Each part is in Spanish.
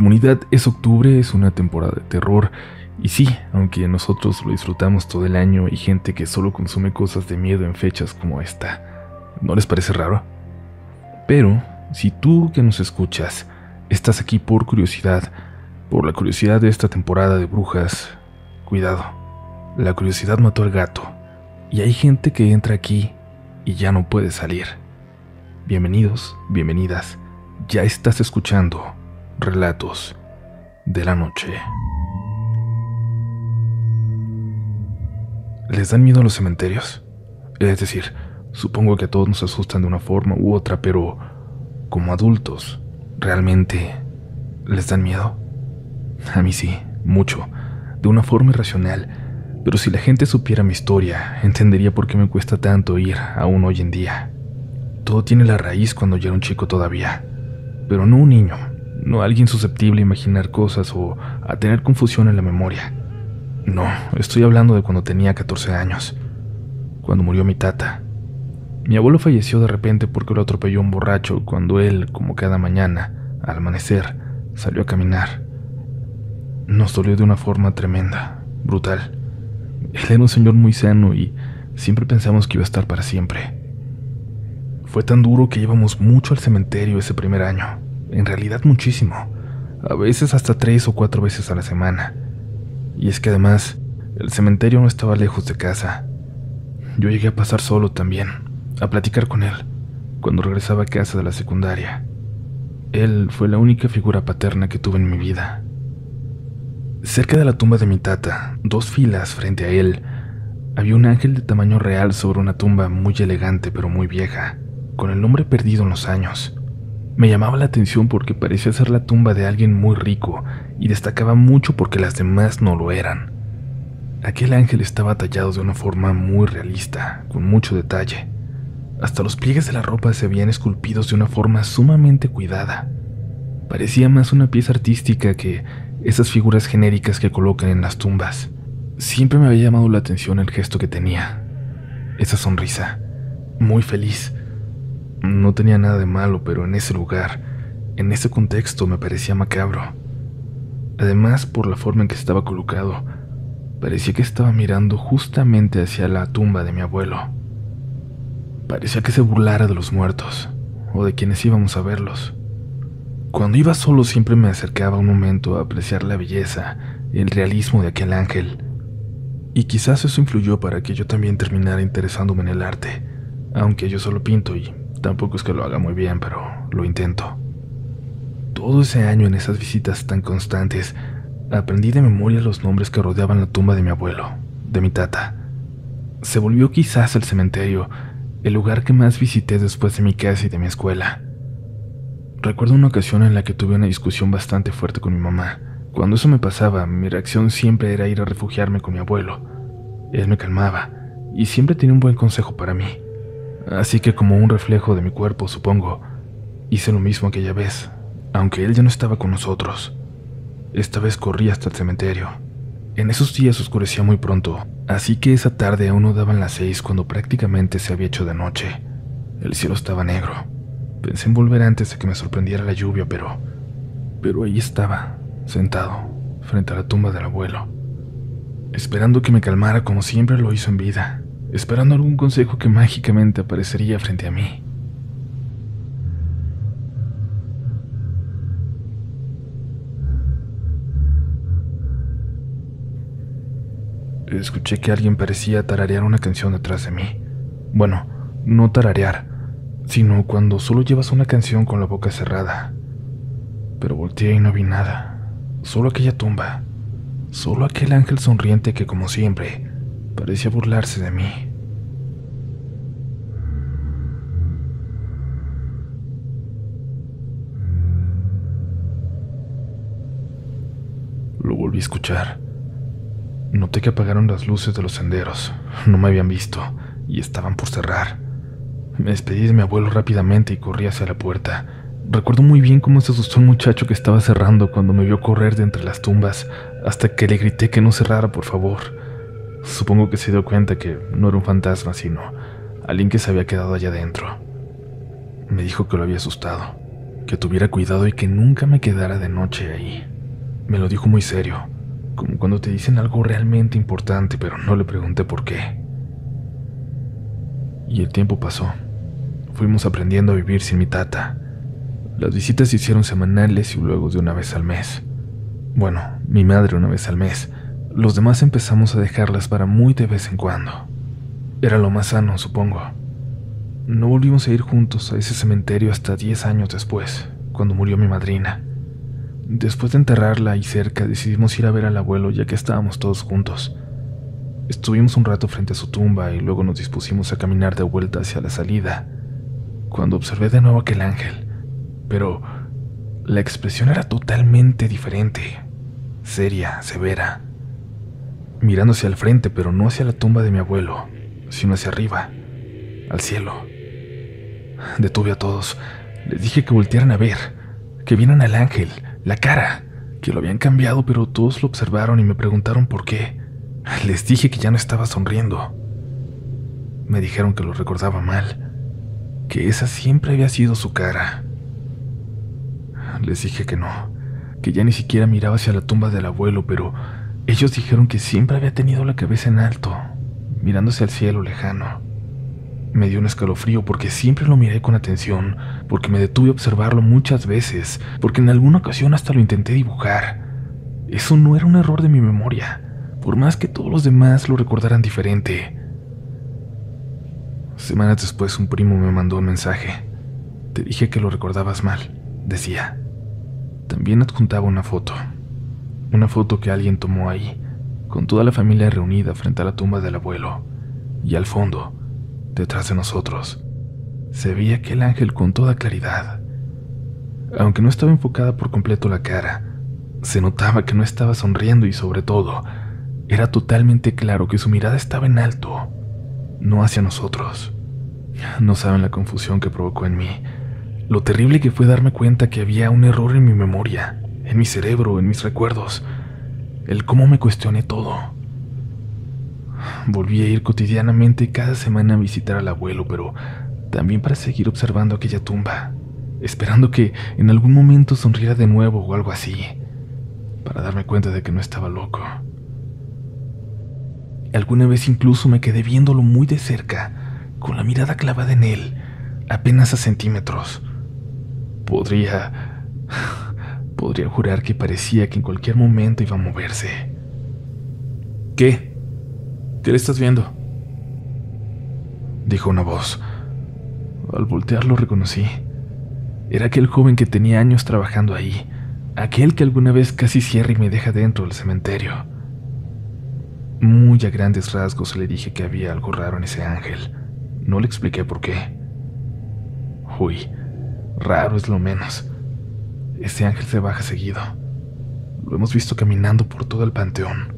Comunidad es octubre, es una temporada de terror, y sí, aunque nosotros lo disfrutamos todo el año, hay gente que solo consume cosas de miedo en fechas como esta. ¿No les parece raro? Pero, si tú que nos escuchas, estás aquí por curiosidad, por la curiosidad de esta temporada de brujas, cuidado, la curiosidad mató al gato, y hay gente que entra aquí y ya no puede salir. Bienvenidos, bienvenidas, ya estás escuchando Relatos de la Noche. ¿Les dan miedo a los cementerios? Es decir, supongo que a todos nos asustan de una forma u otra, pero como adultos, ¿realmente les dan miedo? A mí sí, mucho, de una forma irracional, pero si la gente supiera mi historia, entendería por qué me cuesta tanto ir aún hoy en día. Todo tiene la raíz cuando yo era un chico todavía, pero no un niño, no alguien susceptible a imaginar cosas o a tener confusión en la memoria. No, estoy hablando de cuando tenía 14 años, cuando murió mi tata. Mi abuelo falleció de repente porque lo atropelló un borracho cuando él, como cada mañana, al amanecer, salió a caminar. Nos dolió de una forma tremenda, brutal. Él era un señor muy sano y siempre pensamos que iba a estar para siempre. Fue tan duro que íbamos mucho al cementerio ese primer año, en realidad muchísimo, a veces hasta 3 o 4 veces a la semana. Y es que además, el cementerio no estaba lejos de casa. Yo llegué a pasar solo también, a platicar con él, cuando regresaba a casa de la secundaria. Él fue la única figura paterna que tuve en mi vida. Cerca de la tumba de mi tata, 2 filas frente a él, había un ángel de tamaño real sobre una tumba muy elegante pero muy vieja, con el nombre perdido en los años. Me llamaba la atención porque parecía ser la tumba de alguien muy rico y destacaba mucho porque las demás no lo eran. Aquel ángel estaba tallado de una forma muy realista, con mucho detalle. Hasta los pliegues de la ropa se veían esculpidos de una forma sumamente cuidada. Parecía más una pieza artística que esas figuras genéricas que colocan en las tumbas. Siempre me había llamado la atención el gesto que tenía. Esa sonrisa, muy feliz. No tenía nada de malo, pero en ese lugar, en ese contexto, me parecía macabro. Además, por la forma en que estaba colocado, parecía que estaba mirando justamente hacia la tumba de mi abuelo. Parecía que se burlara de los muertos, o de quienes íbamos a verlos. Cuando iba solo siempre me acercaba un momento a apreciar la belleza, el realismo de aquel ángel. Y quizás eso influyó para que yo también terminara interesándome en el arte, aunque yo solo pinto y tampoco es que lo haga muy bien, pero lo intento. Todo ese año en esas visitas tan constantes, aprendí de memoria los nombres que rodeaban la tumba de mi abuelo, de mi tata. Se volvió quizás el cementerio, el lugar que más visité después de mi casa y de mi escuela. Recuerdo una ocasión en la que tuve una discusión bastante fuerte con mi mamá. Cuando eso me pasaba, mi reacción siempre era ir a refugiarme con mi abuelo. Él me calmaba y siempre tenía un buen consejo para mí. Así que como un reflejo de mi cuerpo, supongo, hice lo mismo aquella vez, aunque él ya no estaba con nosotros. Esta vez corrí hasta el cementerio. En esos días oscurecía muy pronto, así que esa tarde aún no daban las 6 cuando prácticamente se había hecho de noche. El cielo estaba negro. Pensé en volver antes de que me sorprendiera la lluvia, pero ahí estaba, sentado, frente a la tumba del abuelo, esperando que me calmara como siempre lo hizo en vida, esperando algún consejo que mágicamente aparecería frente a mí. Escuché que alguien parecía tararear una canción detrás de mí. Bueno, no tararear, sino cuando solo llevas una canción con la boca cerrada. Pero volteé y no vi nada, solo aquella tumba, solo aquel ángel sonriente que, como siempre, parecía burlarse de mí. Lo volví a escuchar. Noté que apagaron las luces de los senderos. No me habían visto y estaban por cerrar. Me despedí de mi abuelo rápidamente y corrí hacia la puerta. Recuerdo muy bien cómo se asustó el muchacho que estaba cerrando cuando me vio correr de entre las tumbas, hasta que le grité que no cerrara, por favor. Supongo que se dio cuenta que no era un fantasma, sino alguien que se había quedado allá adentro. Me dijo que lo había asustado, que tuviera cuidado y que nunca me quedara de noche ahí. Me lo dijo muy serio, como cuando te dicen algo realmente importante, pero no le pregunté por qué. Y el tiempo pasó. Fuimos aprendiendo a vivir sin mi tata. Las visitas se hicieron semanales y luego de una vez al mes. Bueno, mi madre una vez al mes. Los demás empezamos a dejarlas para muy de vez en cuando. Era lo más sano, supongo. No volvimos a ir juntos a ese cementerio hasta 10 años después, cuando murió mi madrina. Después de enterrarla ahí cerca, decidimos ir a ver al abuelo ya que estábamos todos juntos. Estuvimos un rato frente a su tumba y luego nos dispusimos a caminar de vuelta hacia la salida, cuando observé de nuevo aquel ángel, pero la expresión era totalmente diferente, seria, severa, mirando hacia el frente, pero no hacia la tumba de mi abuelo, sino hacia arriba, al cielo. Detuve a todos, les dije que voltearan a ver, que vieran al ángel, la cara, que lo habían cambiado, pero todos lo observaron y me preguntaron por qué. Les dije que ya no estaba sonriendo. Me dijeron que lo recordaba mal, que esa siempre había sido su cara. Les dije que no, que ya ni siquiera miraba hacia la tumba del abuelo, pero ellos dijeron que siempre había tenido la cabeza en alto, mirándose al cielo lejano. Me dio un escalofrío porque siempre lo miré con atención, porque me detuve a observarlo muchas veces, porque en alguna ocasión hasta lo intenté dibujar. Eso no era un error de mi memoria, por más que todos los demás lo recordaran diferente. Semanas después un primo me mandó un mensaje. Te dije que lo recordabas mal, decía. También adjuntaba una foto que alguien tomó ahí, con toda la familia reunida frente a la tumba del abuelo, y al fondo, detrás de nosotros, se veía aquel ángel con toda claridad. Aunque no estaba enfocada por completo la cara, se notaba que no estaba sonriendo y sobre todo, era totalmente claro que su mirada estaba en alto, no hacia nosotros. No saben la confusión que provocó en mí, lo terrible que fue darme cuenta que había un error en mi memoria, en mi cerebro, en mis recuerdos, el cómo me cuestioné todo. Volví a ir cotidianamente cada semana a visitar al abuelo, pero también para seguir observando aquella tumba, esperando que en algún momento sonriera de nuevo o algo así, para darme cuenta de que no estaba loco. Alguna vez incluso me quedé viéndolo muy de cerca, con la mirada clavada en él, apenas a centímetros. Podría jurar que parecía que en cualquier momento iba a moverse. ¿Qué? ¿Qué le estás viendo?, dijo una voz. Al voltear lo reconocí. Era aquel joven que tenía años trabajando ahí, aquel que alguna vez casi cierra y me deja dentro del cementerio. Muy a grandes rasgos le dije que había algo raro en ese ángel. No le expliqué por qué. Uy, raro es lo menos. Ese ángel se baja seguido. Lo hemos visto caminando por todo el panteón.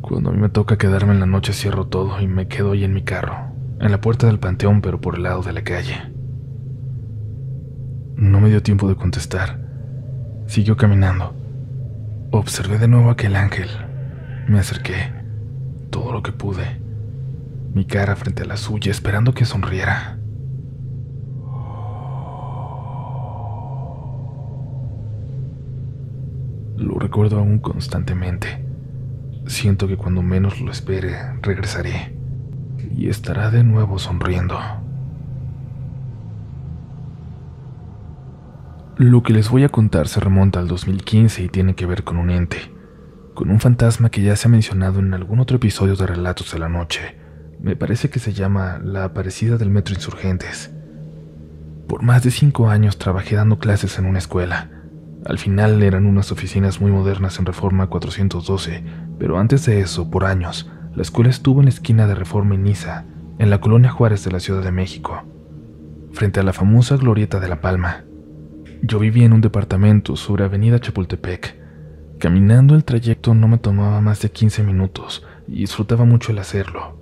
Cuando a mí me toca quedarme en la noche cierro todo y me quedo ahí en mi carro, en la puerta del panteón pero por el lado de la calle. No me dio tiempo de contestar. Siguió caminando. Observé de nuevo aquel ángel. Me acerqué, todo lo que pude, mi cara frente a la suya, esperando que sonriera. Lo recuerdo aún constantemente. Siento que cuando menos lo espere, regresaré y estará de nuevo sonriendo. Lo que les voy a contar se remonta al 2015 y tiene que ver con un ente, con un fantasma que ya se ha mencionado en algún otro episodio de Relatos de la Noche. Me parece que se llama La Aparecida del Metro Insurgentes. Por más de 5 años trabajé dando clases en una escuela. Al final eran unas oficinas muy modernas en Reforma 412, pero antes de eso, por años, la escuela estuvo en la esquina de Reforma y Niza, en la colonia Juárez de la Ciudad de México, frente a la famosa Glorieta de la Palma. Yo vivía en un departamento sobre Avenida Chapultepec. Caminando el trayecto no me tomaba más de 15 minutos y disfrutaba mucho el hacerlo.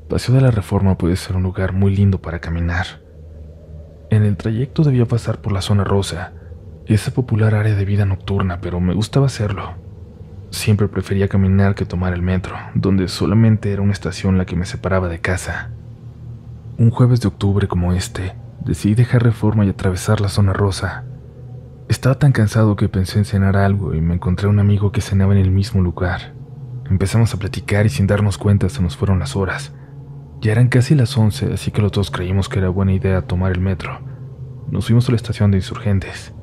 Paseo de la Reforma puede ser un lugar muy lindo para caminar. En el trayecto debía pasar por la Zona Rosa, esa popular área de vida nocturna, pero me gustaba hacerlo. Siempre prefería caminar que tomar el metro, donde solamente era una estación la que me separaba de casa. Un jueves de octubre como este, decidí dejar Reforma y atravesar la Zona Rosa, Estaba tan cansado que pensé en cenar algo y me encontré a un amigo que cenaba en el mismo lugar. Empezamos a platicar y sin darnos cuenta se nos fueron las horas. Ya eran casi las 11, así que los dos creímos que era buena idea tomar el metro. Nos fuimos a la estación de Insurgentes.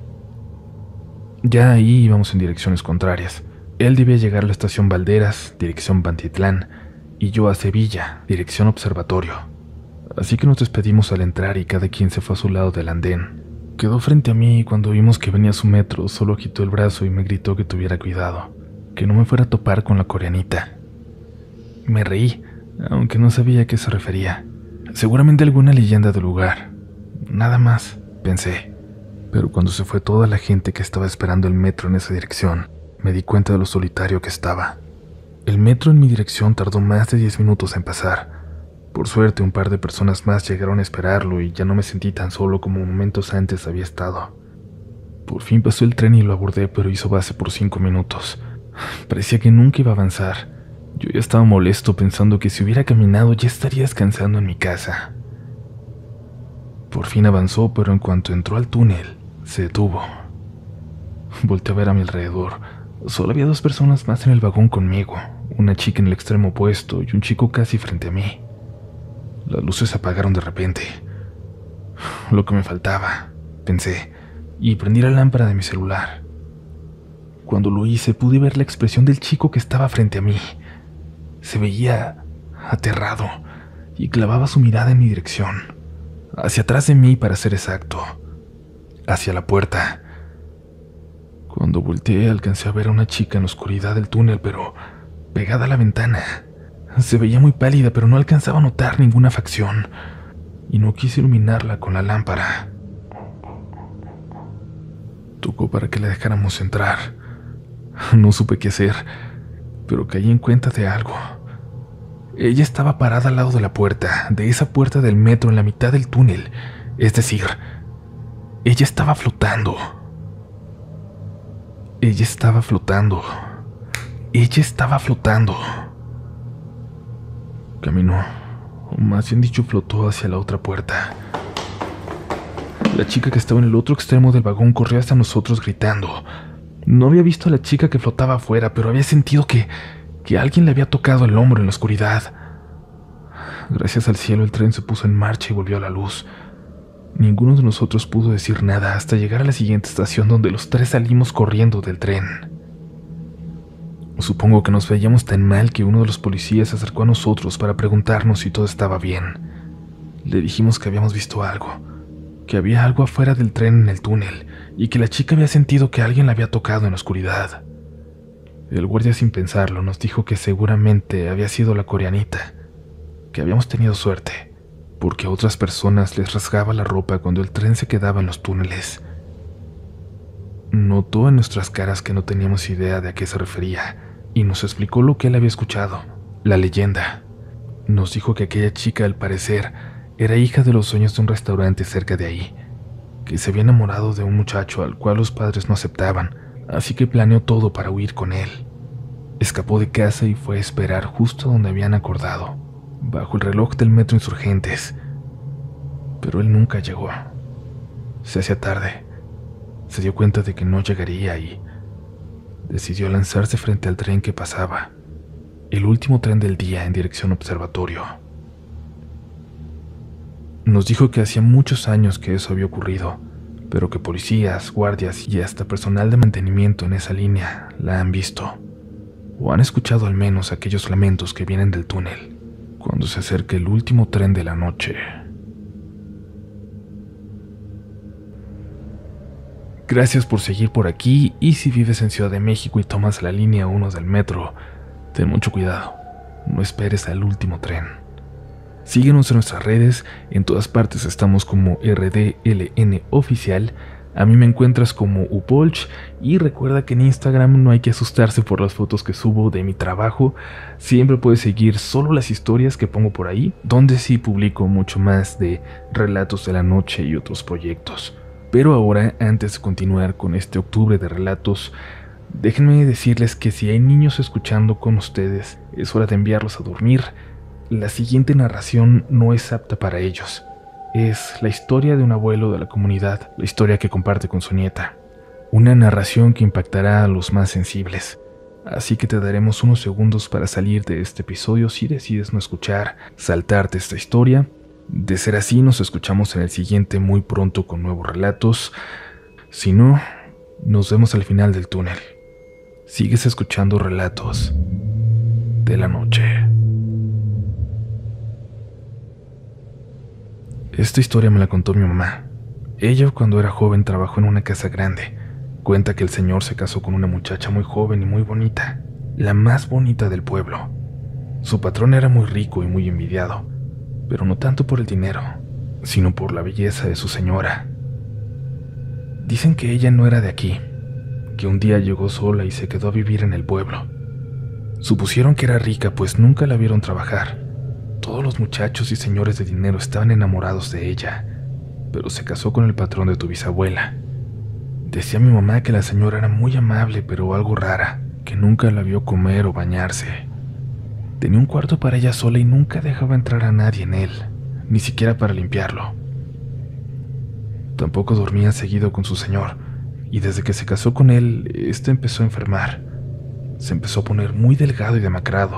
Ya ahí íbamos en direcciones contrarias. Él debía llegar a la estación Valderas, dirección Pantitlán, y yo a Sevilla, dirección Observatorio. Así que nos despedimos al entrar y cada quien se fue a su lado del andén. Quedó frente a mí y cuando vimos que venía su metro, solo agitó el brazo y me gritó que tuviera cuidado, que no me fuera a topar con la coreanita. Me reí, aunque no sabía a qué se refería. Seguramente alguna leyenda del lugar. Nada más, pensé. Pero cuando se fue toda la gente que estaba esperando el metro en esa dirección, me di cuenta de lo solitario que estaba. El metro en mi dirección tardó más de 10 minutos en pasar. Por suerte, un par de personas más llegaron a esperarlo y ya no me sentí tan solo como momentos antes había estado. Por fin pasó el tren y lo abordé, pero hizo base por 5 minutos. Parecía que nunca iba a avanzar. Yo ya estaba molesto pensando que si hubiera caminado ya estaría descansando en mi casa. Por fin avanzó, pero en cuanto entró al túnel, se detuvo. Volteé a ver a mi alrededor. Solo había 2 personas más en el vagón conmigo, una chica en el extremo opuesto y un chico casi frente a mí. Las luces se apagaron de repente. Lo que me faltaba, pensé, y prendí la lámpara de mi celular. Cuando lo hice, pude ver la expresión del chico que estaba frente a mí. Se veía aterrado y clavaba su mirada en mi dirección, hacia atrás de mí para ser exacto, hacia la puerta. Cuando volteé, alcancé a ver a una chica en la oscuridad del túnel, pero pegada a la ventana. Se veía muy pálida, pero no alcanzaba a notar ninguna facción, y no quise iluminarla con la lámpara. Tocó para que la dejáramos entrar. No supe qué hacer, pero caí en cuenta de algo. Ella estaba parada al lado de la puerta, de esa puerta del metro en la mitad del túnel. Es decir, ella estaba flotando. Ella estaba flotando. Ella estaba flotando. Caminó, o más bien dicho, flotó hacia la otra puerta. La chica que estaba en el otro extremo del vagón corrió hacia nosotros gritando. No había visto a la chica que flotaba afuera, pero había sentido que alguien le había tocado el hombro en la oscuridad. Gracias al cielo, el tren se puso en marcha y volvió a la luz. Ninguno de nosotros pudo decir nada hasta llegar a la siguiente estación, donde los 3 salimos corriendo del tren. Supongo que nos veíamos tan mal que uno de los policías se acercó a nosotros para preguntarnos si todo estaba bien. Le dijimos que habíamos visto algo, que había algo afuera del tren en el túnel y que la chica había sentido que alguien la había tocado en la oscuridad. El guardia, sin pensarlo, nos dijo que seguramente había sido la coreanita, que habíamos tenido suerte, porque a otras personas les rasgaba la ropa cuando el tren se quedaba en los túneles. Notó en nuestras caras que no teníamos idea de a qué se refería y nos explicó lo que él había escuchado, la leyenda. Nos dijo que aquella chica, al parecer, era hija de los dueños de un restaurante cerca de ahí, que se había enamorado de un muchacho al cual los padres no aceptaban, así que planeó todo para huir con él. Escapó de casa y fue a esperar justo donde habían acordado, bajo el reloj del metro Insurgentes. Pero él nunca llegó. Se hacía tarde. Se dio cuenta de que no llegaría y decidió lanzarse frente al tren que pasaba, el último tren del día en dirección Observatorio. Nos dijo que hacía muchos años que eso había ocurrido, pero que policías, guardias y hasta personal de mantenimiento en esa línea la han visto, o han escuchado al menos aquellos lamentos que vienen del túnel cuando se acerca el último tren de la noche. Gracias por seguir por aquí, y si vives en Ciudad de México y tomas la línea 1 del metro, ten mucho cuidado, no esperes al último tren. Síguenos en nuestras redes, en todas partes estamos como RDLN Oficial, a mí me encuentras como Upolch, y recuerda que en Instagram no hay que asustarse por las fotos que subo de mi trabajo, siempre puedes seguir solo las historias que pongo por ahí, donde sí publico mucho más de relatos de la noche y otros proyectos. Pero ahora, antes de continuar con este octubre de relatos, déjenme decirles que si hay niños escuchando con ustedes, es hora de enviarlos a dormir. La siguiente narración no es apta para ellos. Es la historia de un abuelo de la comunidad, la historia que comparte con su nieta. Una narración que impactará a los más sensibles. Así que te daremos unos segundos para salir de este episodio si decides no escuchar, saltarte esta historia. De ser así, nos escuchamos en el siguiente muy pronto con nuevos relatos. Si no, nos vemos al final del túnel. Sigues escuchando Relatos de la Noche. Esta historia me la contó mi mamá. Ella, cuando era joven, trabajó en una casa grande. Cuenta que el señor se casó con una muchacha muy joven y muy bonita, la más bonita del pueblo. Su patrón era muy rico y muy envidiado, pero no tanto por el dinero, sino por la belleza de su señora. Dicen que ella no era de aquí, que un día llegó sola y se quedó a vivir en el pueblo. Supusieron que era rica, pues nunca la vieron trabajar. Todos los muchachos y señores de dinero estaban enamorados de ella, pero se casó con el patrón de tu bisabuela. Decía mi mamá que la señora era muy amable, pero algo rara, que nunca la vio comer o bañarse. Tenía un cuarto para ella sola y nunca dejaba entrar a nadie en él, ni siquiera para limpiarlo. Tampoco dormía seguido con su señor, y desde que se casó con él, empezó a enfermar. Se empezó a poner muy delgado y demacrado.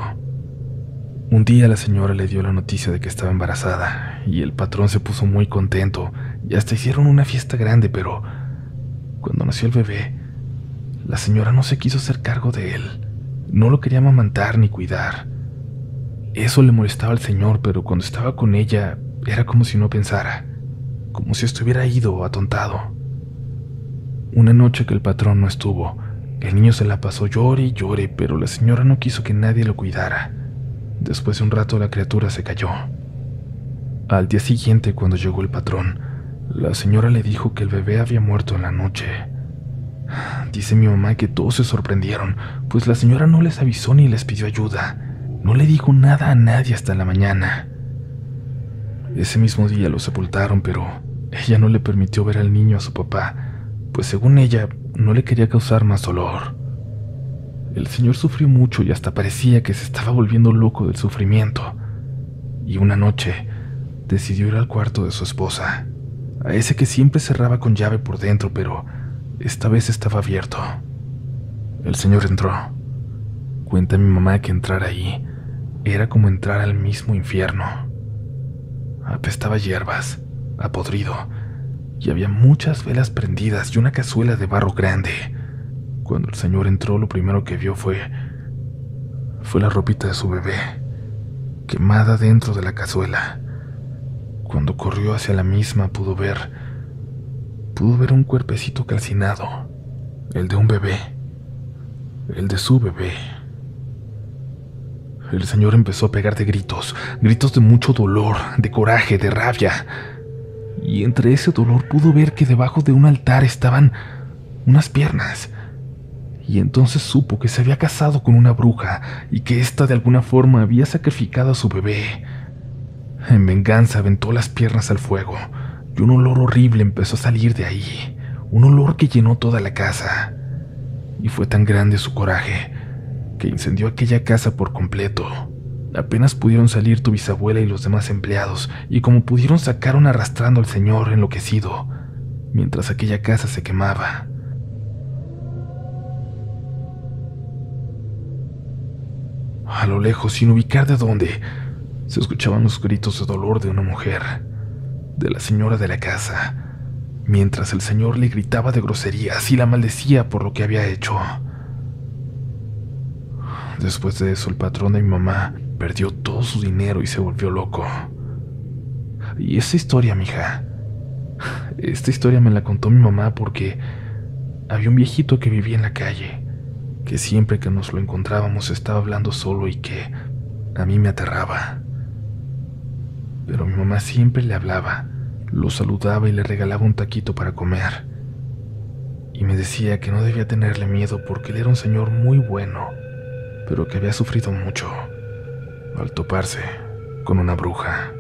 Un día la señora le dio la noticia de que estaba embarazada, y el patrón se puso muy contento, y hasta hicieron una fiesta grande, pero cuando nació el bebé, la señora no se quiso hacer cargo de él. No lo quería amamantar ni cuidar. Eso le molestaba al señor, pero cuando estaba con ella, era como si no pensara, como si estuviera ido o atontado. Una noche que el patrón no estuvo, el niño se la pasó llore y llore, pero la señora no quiso que nadie lo cuidara. Después de un rato la criatura se cayó. Al día siguiente, cuando llegó el patrón, la señora le dijo que el bebé había muerto en la noche. Dice mi mamá que todos se sorprendieron, pues la señora no les avisó ni les pidió ayuda. No le dijo nada a nadie hasta la mañana. Ese mismo día lo sepultaron, pero ella no le permitió ver al niño a su papá, pues según ella, no le quería causar más dolor. El señor sufrió mucho y hasta parecía que se estaba volviendo loco del sufrimiento. Y una noche decidió ir al cuarto de su esposa, a ese que siempre cerraba con llave por dentro, pero esta vez estaba abierto. El señor entró. Cuenta mi mamá que entrar ahí era como entrar al mismo infierno. Apestaba a hierbas, a podrido, y había muchas velas prendidas y una cazuela de barro grande. Cuando el señor entró, lo primero que vio fue la ropita de su bebé, quemada dentro de la cazuela. Cuando corrió hacia la misma, pudo ver un cuerpecito calcinado, el de un bebé, el de su bebé. El señor empezó a pegar de gritos de mucho dolor, de coraje, de rabia. Y entre ese dolor pudo ver que debajo de un altar estaban unas piernas. Y entonces supo que se había casado con una bruja y que ésta de alguna forma había sacrificado a su bebé. En venganza aventó las piernas al fuego y un olor horrible empezó a salir de ahí, un olor que llenó toda la casa. Y fue tan grande su coraje que incendió aquella casa por completo. Apenas pudieron salir tu bisabuela y los demás empleados, y como pudieron sacaron arrastrando al señor enloquecido, mientras aquella casa se quemaba. A lo lejos, sin ubicar de dónde, se escuchaban los gritos de dolor de una mujer, de la señora de la casa, mientras el señor le gritaba de groserías y la maldecía por lo que había hecho. Después de eso, el patrón de mi mamá perdió todo su dinero y se volvió loco. Y esta historia, mija, esta historia me la contó mi mamá porque había un viejito que vivía en la calle, que siempre que nos lo encontrábamos estaba hablando solo y que a mí me aterraba. Pero mi mamá siempre le hablaba, lo saludaba y le regalaba un taquito para comer. Y me decía que no debía tenerle miedo porque él era un señor muy bueno, pero que había sufrido mucho al toparse con una bruja.